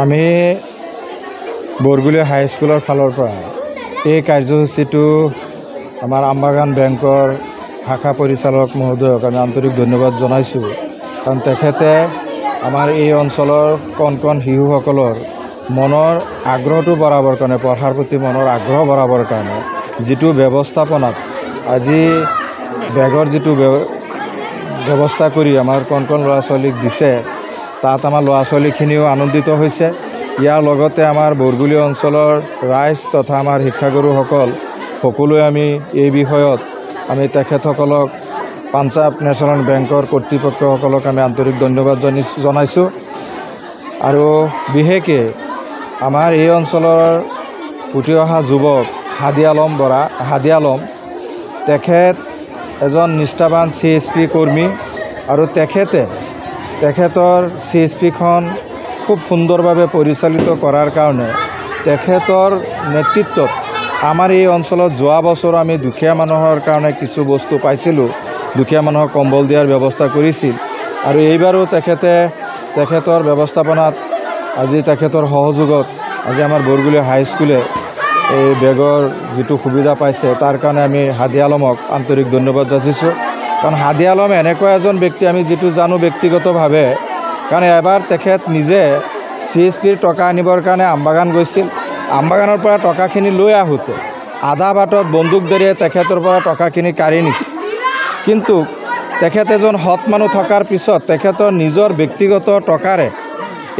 আমি বৰগুলি হাই স্কুলৰ ফালৰ পৰা এই কাৰ্যসূচীটো আমাৰ আমবাগান বেংকৰ শাখা পৰিচালক মহোদয়ক আমি আন্তৰিক ধন্যবাদ জনাইছোঁ। কাৰণ তেখেতে আমাৰ এই অঞ্চলৰ কণ কণ শিশুসকলৰ মনৰ আগ্ৰহটো বঢ়াবৰ কাৰণে, পঢ়াৰ প্ৰতি মনৰ আগ্ৰহ বঢ়াবৰ কাৰণে যিটো ব্যৱস্থাপনাত আজি বেগৰ যিটো ব্যৱস্থা কৰি আমাৰ কণ কণ ল'ৰা ছোৱালীক দিছে, তাত আমাৰ ল'ৰা ছোৱালীখিনিও আনন্দিত হৈছে। ইয়াৰ লগতে আমাৰ বৰগুলি অঞ্চলৰ ৰাইজ তথা আমাৰ শিক্ষাগুৰুসকল সকলোৱে আমি এই বিষয়ত আমি তেখেতসকলক পাঞ্জাৱ নেশ্যনেল বেংকৰ কৰ্তৃপক্ষসকলক আমি আন্তৰিক ধন্যবাদ জনাইছোঁ। আৰু বিশেষকৈ আমাৰ এই অঞ্চলৰ উঠি অহা যুৱক হাদি আলম তেখেত এজন নিষ্ঠাৱান CSP কৰ্মী আৰু তেখেতৰ CSPখন খুব সুন্দৰভাৱে পৰিচালিত কৰাৰ কাৰণে তেখেতৰ নেতৃত্বত আমাৰ এই অঞ্চলত যোৱা বছৰ আমি দুখীয়া মানুহৰ কাৰণে কিছু বস্তু পাইছিলোঁ, দুখীয়া মানুহক কম্বল দিয়াৰ ব্যৱস্থা কৰিছিল। আৰু এইবাৰো তেখেতৰ ব্যৱস্থাপনাত আজি তেখেতৰ সহযোগত আজি আমাৰ বৰগুলি হাই স্কুলে এই বেগৰ যিটো সুবিধা পাইছে তাৰ কাৰণে আমি হাদি আলমক আন্তৰিক ধন্যবাদ যাচিছোঁ। কাৰণ হাদি আলম এনেকুৱা এজন ব্যক্তি আমি যিটো জানো ব্যক্তিগতভাৱে, কাৰণ এবাৰ তেখেত নিজে CSPৰ টকা আনিবৰ কাৰণে আমবাগান গৈছিল। আমবাগানৰ পৰা টকাখিনি লৈ আহোঁতে আধা বাটত বন্দুক দৰিয়াই তেখেতৰ পৰা টকাখিনি কাঢ়ি নিছিল। কিন্তু তেখেত এজন সৎ মানুহ থকাৰ পিছত তেখেতৰ নিজৰ ব্যক্তিগত টকাৰে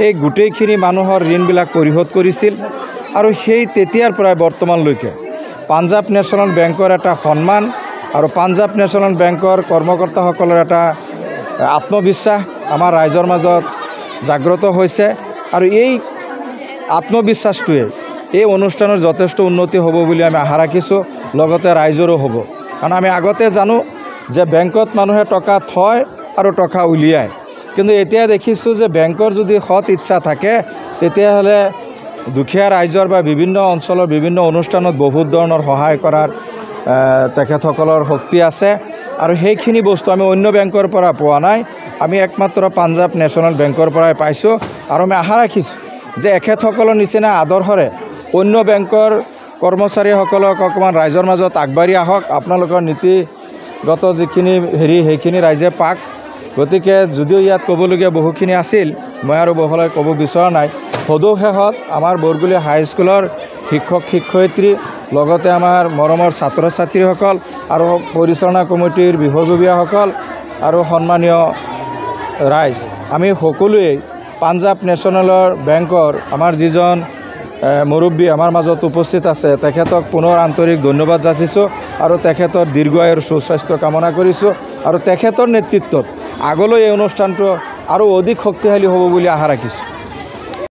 এই গোটেইখিনি মানুহৰ ঋণবিলাক পৰিশোধ কৰিছিল। আৰু সেই তেতিয়াৰ পৰাই বৰ্তমানলৈকে পাঞ্জাৱ নেশ্যনেল বেংকৰ এটা সন্মান আৰু পাঞ্জাৱ নেশ্যনেল বেংকৰ কৰ্মকৰ্তাসকলৰ এটা আত্মবিশ্বাস আমাৰ ৰাইজৰ মাজত জাগ্ৰত হৈছে। আৰু এই আত্মবিশ্বাসটোৱে এই অনুষ্ঠানৰ যথেষ্ট উন্নতি হ'ব বুলি আমি আশা ৰাখিছোঁ, লগতে ৰাইজৰো হ'ব। কাৰণ আমি আগতে জানো যে বেংকত মানুহে টকা থয় আৰু টকা উলিয়ায়, কিন্তু এতিয়া দেখিছোঁ যে বেংকৰ যদি সৎ ইচ্ছা থাকে তেতিয়াহ'লে দুখীয়া ৰাইজৰ বা বিভিন্ন অঞ্চলৰ বিভিন্ন অনুষ্ঠানত বহুত ধৰণৰ সহায় কৰাৰ তেখেতসকলৰ শক্তি আছে। আৰু সেইখিনি বস্তু আমি অন্য বেংকৰ পৰা পোৱা নাই, আমি একমাত্ৰ পাঞ্জাৱ নেশ্যনেল বেংকৰ পৰাই পাইছোঁ। আৰু আমি আশা ৰাখিছোঁ যে এখেতসকলৰ নিচিনা আদৰ্শৰে অন্য বেংকৰ কৰ্মচাৰীসকলক অকণমান ৰাইজৰ মাজত আগবাঢ়ি আহক, আপোনালোকৰ নীতিগত যিখিনি সেইখিনি ৰাইজে পাক। গতিকে যদিও ইয়াত ক'বলগীয়া বহুখিনি আছিল, মই আৰু বহলাই ক'ব বিচৰা নাই। সদুশেষত আমাৰ বৰগুলি হাই স্কুলৰ শিক্ষক শিক্ষয়িত্ৰী, লগতে আমাৰ মৰমৰ ছাত্ৰ ছাত্ৰীসকল আৰু পৰিচালনা কমিটিৰ বিষয়ববীয়াসকল আৰু সন্মানীয় ৰাইজ, আমি সকলোৱেই পাঞ্জাৱ নেশ্যনেলৰ বেংকৰ আমাৰ যিজন মুৰব্বী আমাৰ মাজত উপস্থিত আছে তেখেতক পুনৰ আন্তৰিক ধন্যবাদ যাচিছোঁ আৰু তেখেতৰ দীৰ্ঘায়ুৰ সুস্বাস্থ্য কামনা কৰিছোঁ। আৰু তেখেতৰ নেতৃত্বত আগলৈ এই অনুষ্ঠানটো আৰু অধিক শক্তিশালী হ'ব বুলি আশা ৰাখিছোঁ।